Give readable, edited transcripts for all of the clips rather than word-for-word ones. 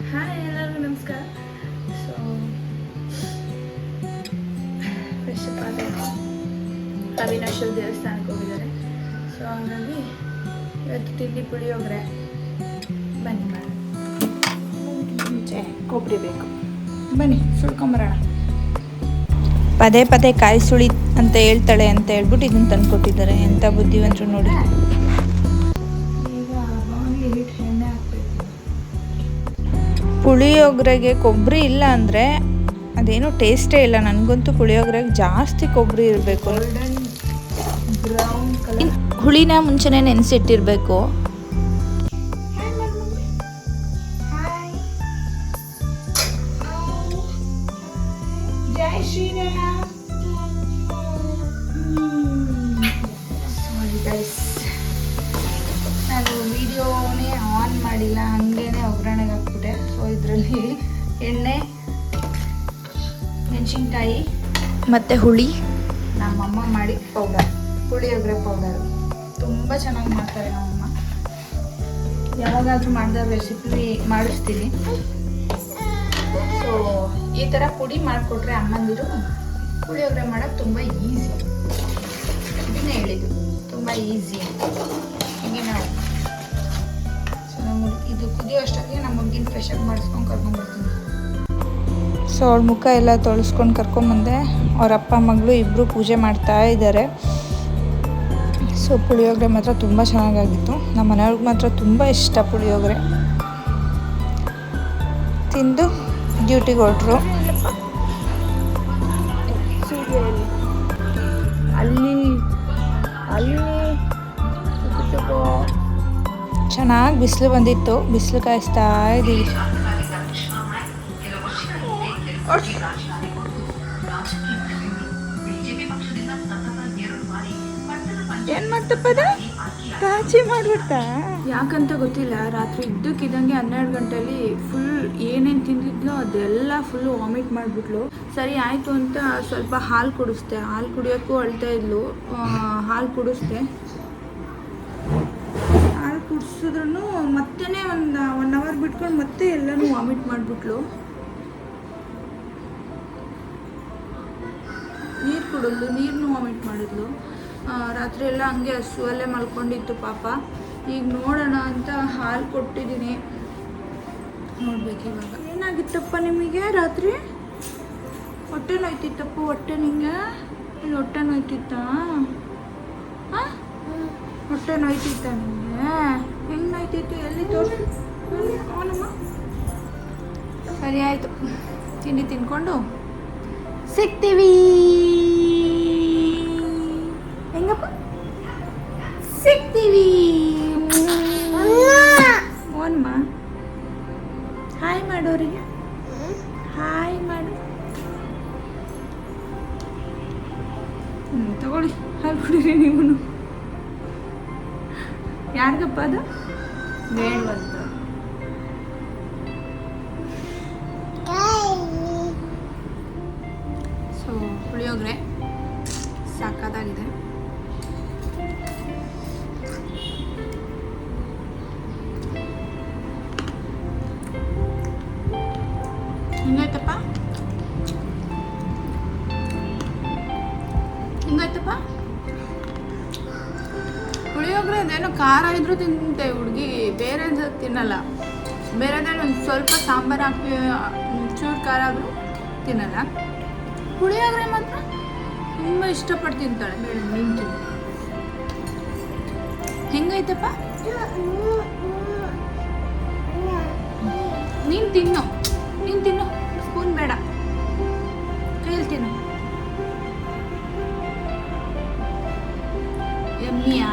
Hi ಎಲ್ಲರಿಗೂ ನಮಸ್ಕಾರ. So fresh up ಆಗೋಣ. ಅವಿನಾಶ್ವರ ದೇವಸ್ಥಾನಕ್ಕೆ ಹೋಗಿದ್ದಾರೆ. ಸೊ ಹಾಗಾಗಿ ಇವತ್ತು ತಿಂಡಿ ಪುಳಿಯೋಗರೆ. ಬನ್ನಿ ಮಾಡೋಣ. ಮುಂಚೆ ಕೊಬ್ಬರಿ ಬೇಕು, ಬನ್ನಿ ಸುಳ್ಕೊಂಬರೋಣ. ಪದೇ ಪದೇ ಕಾಯಿ ಸುಳಿ ಅಂತ ಹೇಳ್ತಾಳೆ ಅಂತ ಹೇಳ್ಬಿಟ್ಟು ಇದನ್ನು ತಂದುಕೊಟ್ಟಿದ್ದಾರೆ. ಎಂಥ ಬುದ್ಧಿವಂತರು ನೋಡಿ. ಈಗ ಬಾಣಲಿ ಹಿಟ್ಟು ಎಣ್ಣೆ ಹಾಕಬೇಕು. ಪುಳಿಯೋಗರೆಗೆ ಕೊಬ್ಬರಿ ಇಲ್ಲ ಅಂದರೆ ಅದೇನೋ ಟೇಸ್ಟೇ ಇಲ್ಲ. ನನಗಂತೂ ಪುಳಿಯೋಗರೆಗೆ ಜಾಸ್ತಿ ಕೊಬ್ಬರಿ ಇರಬೇಕು. ಗೋಲ್ಡನ್ ಬ್ರೌನ್ ಕಲರ್ ಹುಳಿನ ಮುಂಚೆನೇ ನೆನೆಸಿಟ್ಟಿರಬೇಕು. ಜೈ ಶ್ರೀರಾಮ್. ಸಾರಿ ಗೈಸ್, ನಾನು ವಿಡಿಯೋನೇ ಆನ್ ಮಾಡಿಲ್ಲ, ಹಂಗೇನೆ ಒಗ್ಗರಣೆಗೆ ಹಾಕ್ಬಿಟ್ಟೆ. ಸೊ ಇದರಲ್ಲಿ ಎಣ್ಣೆ, ಮೆಣಸಿನ್ಕಾಯಿ ಮತ್ತು ಹುಳಿ ನಮ್ಮಮ್ಮ ಮಾಡಿ ಪೌಡರ್, ಪುಳಿಯೋಗರೆ ಪೌಡರ್ ತುಂಬ ಚೆನ್ನಾಗಿ ಮಾಡ್ತಾರೆ ನಮ್ಮಮ್ಮ. ಯಾವಾಗಾದರೂ ಮಾಡಿದ ರೆಸಿಪಿ ಮಾಡಿಸ್ತೀನಿ. ಸೊ ಈ ಥರ ಪುಡಿ ಮಾಡಿಕೊಟ್ರೆ ಅಮ್ಮಂದಿರು ಪುಳಿಯೋಗರೆ ಮಾಡೋದು ತುಂಬ ಈಸಿ. ಇದನ್ನೇ ಹೇಳಿದ್ದು, ತುಂಬ ಈಸಿ ಅಂತ. ಹೀಗೆ ನಾವು ಸೊ ನಮ್ಮ ಇದು ಕುದಿಯೋ ಅಷ್ಟೊತ್ತಿಗೆ ನಮ್ಮ ಹುಡುಗಿನ ಫ್ರೆಶ್ ಅಪ್ ಮಾಡಿಸ್ಕೊಂಡು ಕರ್ಕೊಂಡ್ಬರ್ತೀನಿ. ಸೊ ಅವಳ ಮುಖ ಎಲ್ಲ ತೊಳಸ್ಕೊಂಡು ಕರ್ಕೊಂಬಂದೆ. ಅವ್ರ ಅಪ್ಪ ಮಗಳು ಇಬ್ಬರು ಪೂಜೆ ಮಾಡ್ತಾ ಇದ್ದಾರೆ. ಸೊ ಪುಳಿಯೋಗರೆ ಮಾತ್ರ ತುಂಬ ಚೆನ್ನಾಗಾಗಿತ್ತು. ನಮ್ಮ ಮನೆಯವ್ರಿಗೆ ಮಾತ್ರ ತುಂಬ ಇಷ್ಟ ಪುಳಿಯೋಗರೆ. ತಿಂದು ಡ್ಯೂಟಿಗೆ ಹೊರಟ್ರು. ಅಲ್ಲಿ ಅಲ್ಲಿ ಚೆನ್ನಾಗಿ ಬಿಸಿಲು ಬಂದಿತ್ತು. ಬಿಸಿಲು ಕಾಯಿಸ್ತಾ ಇದ್ದೀವಿ. ಏನು ಮಾಡ್ತಪ್ಪದ ಕಾಚಿ ಮಾಡಿಬಿಡ್ತಾ ಯಾಕಂತ ಗೊತ್ತಿಲ್ಲ. ರಾತ್ರಿ ಇದ್ದಕ್ಕಿದ್ದಂಗೆ 12 ಗಂಟೆಯಲ್ಲಿ ಫುಲ್ ಏನೇನು ತಿಂದಿದ್ಲೋ ಅದೆಲ್ಲ ಫುಲ್ಲು ವಾಮಿಟ್ ಮಾಡಿಬಿಟ್ಲು. ಸರಿ ಆಯಿತು ಅಂತ ಸ್ವಲ್ಪ ಹಾಲು ಕುಡಿಸ್ದೆ. ಹಾಲು ಕುಡಿಯೋಕ್ಕೂ ಅಳ್ತಾ ಇದ್ಲು. ಹಾಲು ಕುಡಿಸ್ದೆ. ಹಾಲು ಕುಡಿಸಿದ್ರು ಮತ್ತೆ ಒಂದು 1 ಅವರ್ ಬಿಟ್ಕೊಂಡು ಮತ್ತೆ ಎಲ್ಲನೂ ವಾಮಿಟ್ ಮಾಡಿಬಿಟ್ಲು. ನೀರು ಕುಡಿದ್ಲು, ನೀರನ್ನು ವಾಮಿಟ್ ಮಾಡಿದ್ಲು. ರಾತ್ರಿ ಎಲ್ಲ ಹಂಗೆ ಹಸುವಲ್ಲೇ ಮಲ್ಕೊಂಡಿತ್ತು ಪಾಪ. ಈಗ ನೋಡೋಣ ಅಂತ ಹಾಲು ಕೊಟ್ಟಿದ್ದೀನಿ. ನೋಡ್ಬೇಕು ಇವಾಗ. ಏನಾಗಿತ್ತಪ್ಪ ನಿಮಗೆ ರಾತ್ರಿ? ಹೊಟ್ಟೆ ನೋಯ್ತಿತ್ತಪ್ಪ? ಹೊಟ್ಟೆ ನಿಂಗೆ ಹೊಟ್ಟೆ ನೋಯ್ತಿತ್ತಾ? ಹಾಂ, ಹೊಟ್ಟೆ ನೋಯ್ತಿತ್ತ ನಿಮಗೆ? ಹೆಂಗೆ ನೋಯ್ತಿತ್ತು? ಎಲ್ಲಿ ತೋರಿಸಿ. ಅವನಮ್ಮ ಸರಿ ಆಯಿತು, ತಿಂಡಿ ತಿನ್ಕೊಂಡು ಸಿಗ್ತೀವಿ. ಹೆಂಗಪ್ಪ ಸಿಗ್ತೀವಿ? ಓನಮ್ಮ ಹಾಯ್ ಮಾಡೋರಿಗೆ. ಹಾಯ್ ಮಾಡು. ತಗೊಳ್ಳಿ, ಹಾಲು ಕುಡೀರಿ ನೀವು. ಯಾರಿಗಪ್ಪ ಅದು? ಬೇಡವಂತ. ಸೊ ಪುಳಿಯೋಗರೆ ಸಾಕಾಗಿದೆ. ಹಿಂಗಾಯ್ತಪ್ಪ? ಹಿಂಗಾಯ್ತಪ್ಪ ಪುಳಿಯೋಗರೆ. ಅದೇನೋ ಖಾರ ಇದ್ರೂ ತಿಂತೆ ಹುಡುಗಿ, ಬೇರೆದು ತಿನ್ನಲ್ಲ. ಬೇರೆದ್ರಲ್ಲಿ ಒಂದು ಸ್ವಲ್ಪ ಸಾಂಬಾರು ಹಾಕಿ ಚೂರು ಖಾರ ಆದರೂ ತಿನ್ನಲ್ಲ. ಪುಳಿಯೋಗರೆ ಮಾತ್ರ ತುಂಬ ಇಷ್ಟಪಟ್ಟು ತಿಂತಾಳೆ. ಬೇಡ ನೀನು ತಿನ್ನು. ಹೆಂಗೈತಪ್ಪ? ನೀನು ತಿನ್ನು, ನೀನು ತಿನ್ನು. ಸ್ಪೂನ್ ಬೇಡ, ಕೈಯಲ್ಲಿ ತಿನ್ನು. ಯಮ್ಮಿಯಾ?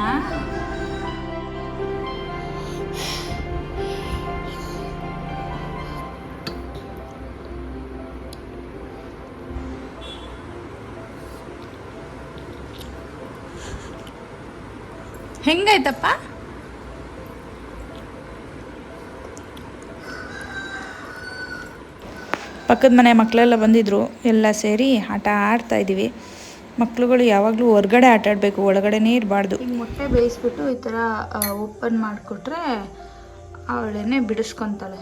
ಹೆಂಗಾಯ್ತಪ್ಪ? ಪಕ್ಕದ ಮನೆ ಮಕ್ಕಳೆಲ್ಲ ಬಂದಿದ್ದರು. ಎಲ್ಲ ಸೇರಿ ಆಟ ಆಡ್ತಾಯಿದ್ದೀವಿ. ಮಕ್ಕಳುಗಳು ಯಾವಾಗಲೂ ಹೊರಗಡೆ ಆಟ ಆಡಬೇಕು, ಒಳಗಡೆನೇ ಇರಬಾರ್ದು. ಈಗ ಮೊಟ್ಟೆ ಬೇಯಿಸ್ಬಿಟ್ಟು ಈ ಥರ ಓಪನ್ ಮಾಡಿಕೊಟ್ರೆ ಅವಳೇನೆ ಬಿಡಿಸ್ಕೊತಾಳೆ.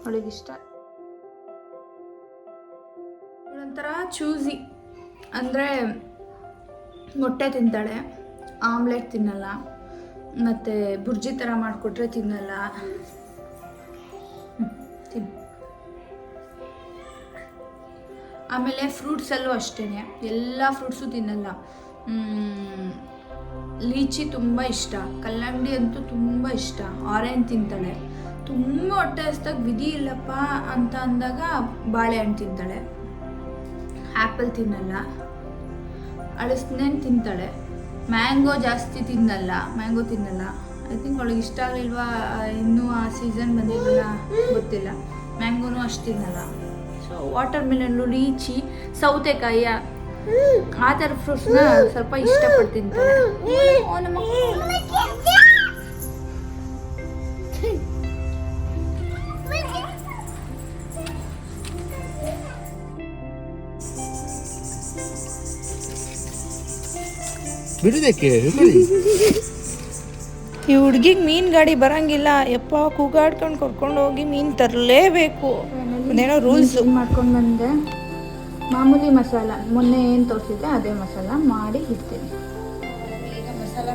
ಅವಳಿಗಿಷ್ಟ. ಒಂಥರ ಚೂಸಿ ಅಂದರೆ ಮೊಟ್ಟೆ ತಿಂತಾಳೆ, ಆಮ್ಲೆಟ್ ತಿನ್ನಲ್ಲ, ಮತ್ತು ಬುರ್ಜಿ ಥರ ಮಾಡಿಕೊಟ್ರೆ ತಿನ್ನಲ್ಲ. ಆಮೇಲೆ ಫ್ರೂಟ್ಸಲ್ಲೂ ಅಷ್ಟೇ, ಎಲ್ಲ ಫ್ರೂಟ್ಸು ತಿನ್ನಲ್ಲ. ಲೀಚಿ ತುಂಬ ಇಷ್ಟ, ಕಲ್ಲಂಗಡಿ ಅಂತೂ ತುಂಬ ಇಷ್ಟ, ಆರೆಂಜ್ ತಿಂತಾಳೆ. ತುಂಬ ಹೊಟ್ಟೆ ಹಸ್ದಾಗ ವಿಧಿ ಇಲ್ಲಪ್ಪ ಅಂತ ಅಂದಾಗ ಬಾಳೆಹಣ್ಣು ತಿಂತಾಳೆ. ಆ್ಯಪಲ್ ತಿನ್ನಲ್ಲ, ಹಲಸಿನಣ್ಣು ತಿಂತಾಳೆ. ಮ್ಯಾಂಗೋ ಜಾಸ್ತಿ ತಿನ್ನಲ್ಲ, ಐ ಥಿಂಕ್ ಅವಳಿಗೆ ಇಷ್ಟ ಆಗಲಿಲ್ವಾ, ಇನ್ನೂ ಆ ಸೀಸನ್ ಬಂದಿರಲಿಲ್ಲ, ಗೊತ್ತಿಲ್ಲ. ಮ್ಯಾಂಗೋನೂ ಅಷ್ಟು ತಿನ್ನಲ್ಲ. ಸೊ ವಾಟರ್ ಮೆಲನ್ನು, ಲೀಚಿ, ಸೌತೆಕಾಯಿ ಆ ಥರ ಫ್ರೂಟ್ಸ್ನ ಸ್ವಲ್ಪ ಇಷ್ಟಪಟ್ಟು ತಿಂತಾಳೆ. ಈ ಹುಡ್ಗಿಗೆ ಮೀನು ಗಾಡಿ ಬರಂಗಿಲ್ಲ. ಯಪ್ಪ ಕೂಗಾಡ್ಕೊಂಡು ಕರ್ಕೊಂಡು ಹೋಗಿ ಮೀನು ತರಲೇಬೇಕು, ಏನೋ ರೂಲ್ಸ್. ಮಾಡ್ಕೊಂಡು ಬಂದೆ. ಮಾಮೂಲಿ ಮಸಾಲ, ಮೊನ್ನೆ ಏನು ತೋರಿಸಿದ್ದೆ ಅದೇ ಮಸಾಲ ಮಾಡಿ ಇಡ್ತೀನಿ. ಈಗ ಮಸಾಲ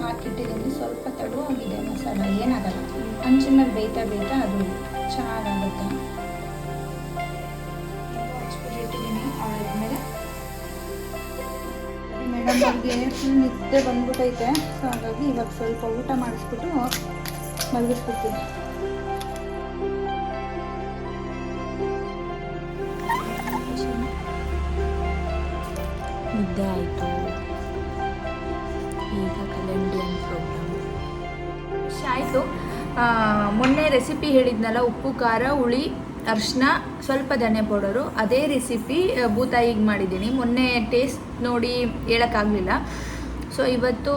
ಹಾಕಿಟ್ಟಿದ್ದೀನಿ, ಸ್ವಲ್ಪ ತಡುವಾಗಿದೆ ಮಸಾಲ, ಏನಾಗಲ್ಲ. ಹಂಚಿನ ಮೇಲೆ ಬೇಯ್ತಾ ಅದು ಚೆನ್ನಾಗಾಗುತ್ತೆ. ಹಚ್ಬಿಟ್ಟಿದ್ದೀನಿ. ಆಮೇಲೆ ಮೇಡಮ್ ಅವ್ರಿಗೆ ಫುಲ್ ನಿದ್ದೆ ಬಂದ್ಬಿಟ್ಟೈತೆ. ಸೊ ಹಾಗಾಗಿ ಇವಾಗ ಸ್ವಲ್ಪ ಊಟ ಮಾಡಿಸ್ಬಿಟ್ಟು ಮಲಗಿಸ್ಬಿಡ್ತೀನಿ. ನಿದ್ದೆ ಆಯಿತು. ಈಗ ಕಲೆಂಡಿಯನ್ ಪ್ರೋಗ್ರಾಮ್ ಆಯಿತು. ಮೊನ್ನೆ ರೆಸಿಪಿ ಹೇಳಿದ್ನಲ್ಲ, ಉಪ್ಪು, ಖಾರ, ಹುಳಿ, ಅರಿಶಿನ, ಸ್ವಲ್ಪ ಧನಿಯಾ ಪೌಡರು, ಅದೇ ರೆಸಿಪಿ ಬೂತಾಯಿಗೆ ಮಾಡಿದ್ದೀನಿ. ಮೊನ್ನೆ ಟೇಸ್ಟ್ ನೋಡಿ ಹೇಳೋಕ್ಕಾಗಲಿಲ್ಲ. ಸೊ ಇವತ್ತು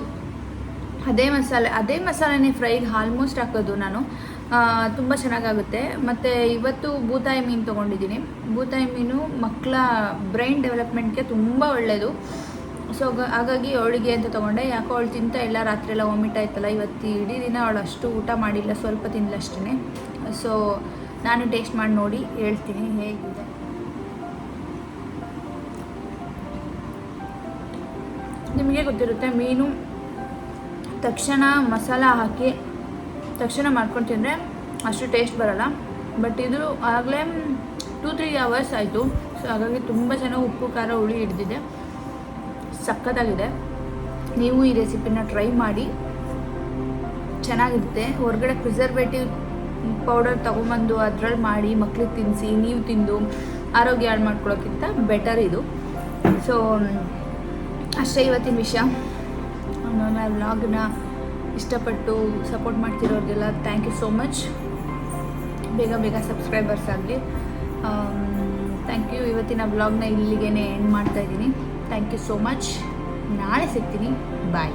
ಅದೇ ಮಸಾಲೆನೇ ಫ್ರೈಗೆ ಆಲ್ಮೋಸ್ಟ್ ಹಾಕೋದು ನಾನು. ತುಂಬ ಚೆನ್ನಾಗಾಗುತ್ತೆ. ಮತ್ತು ಇವತ್ತು ಬೂತಾಯಿ ಮೀನು ತೊಗೊಂಡಿದ್ದೀನಿ. ಬೂತಾಯಿ ಮೀನು ಮಕ್ಕಳ ಬ್ರೈನ್ ಡೆವಲಪ್ಮೆಂಟ್ಗೆ ತುಂಬ ಒಳ್ಳೆಯದು. ಸೊ ಹಾಗಾಗಿ ಅವಳಿಗೆ ಅಂತ ತೊಗೊಂಡೆ. ಯಾಕೋ ಅವಳು ತಿಂತ ಇಲ್ಲ, ರಾತ್ರಿ ಎಲ್ಲ ವಾಮಿಟ್ ಆಯ್ತಲ್ಲ. ಇವತ್ತು ಇಡೀ ದಿನ ಅವಳು ಅಷ್ಟು ಊಟ ಮಾಡಿಲ್ಲ, ಸ್ವಲ್ಪ ತಿನ್ನಲ ಅಷ್ಟೇ. ಸೊ ನಾನು ಟೇಸ್ಟ್ ಮಾಡಿ ನೋಡಿ ಹೇಳ್ತೀನಿ ಹೇಗಿದೆ. ನಿಮಗೆ ಗೊತ್ತಿರುತ್ತೆ, ಮೀನು ತಕ್ಷಣ ಮಸಾಲ ಹಾಕಿ ತಕ್ಷಣ ಮಾಡ್ಕೊಂಡು ತಿಂದರೆ ಅಷ್ಟು ಟೇಸ್ಟ್ ಬರೋಲ್ಲ. ಬಟ್ ಇದು ಆಗಲೇ 2-3 hours ಆಯಿತು. ಸೊ ಹಾಗಾಗಿ ತುಂಬ ಚೆನ್ನಾಗಿ ಉಪ್ಪು, ಖಾರ, ಹುಳಿ ಹಿಡ್ದಿದೆ, ಸಖತ್ತಾಗಿದೆ. ನೀವು ಈ ರೆಸಿಪಿನ ಟ್ರೈ ಮಾಡಿ, ಚೆನ್ನಾಗಿರುತ್ತೆ. ಹೊರಗಡೆ ಪ್ರಿಸರ್ವೇಟಿವ್ ಪೌಡರ್ ತೊಗೊಂಬಂದು ಅದ್ರಲ್ಲಿ ಮಾಡಿ ಮಕ್ಳಿಗೆ ತಿನ್ನಿಸಿ, ನೀವು ತಿಂದು ಆರೋಗ್ಯ ಹಾಳು ಮಾಡ್ಕೊಳ್ಳೋಕ್ಕಿಂತ ಬೆಟರ್ ಇದು. ಸೊ ಅಷ್ಟೇ ಇವತ್ತಿನ ವಿಷಯ. ನನ್ನ ವ್ಲಾಗ್ನ ಇಷ್ಟಪಟ್ಟು ಸಪೋರ್ಟ್ ಮಾಡ್ತಿರೋರಿಗೆಲ್ಲ ಥ್ಯಾಂಕ್ ಯು ಸೋ ಮಚ್. ಬೇಗ ಸಬ್ಸ್ಕ್ರೈಬರ್ಸ್ ಆಗಲಿ. Thank you. ಇವತ್ತಿನ ವ್ಲಾಗ್ನ ಇಲ್ಲಿಗೆ ಎಂಡ್ ಮಾಡ್ತಾಯಿದ್ದೀನಿ. Thank you so much. ನಾಳೆ ಸಿಗ್ತೀನಿ. ಬಾಯ್.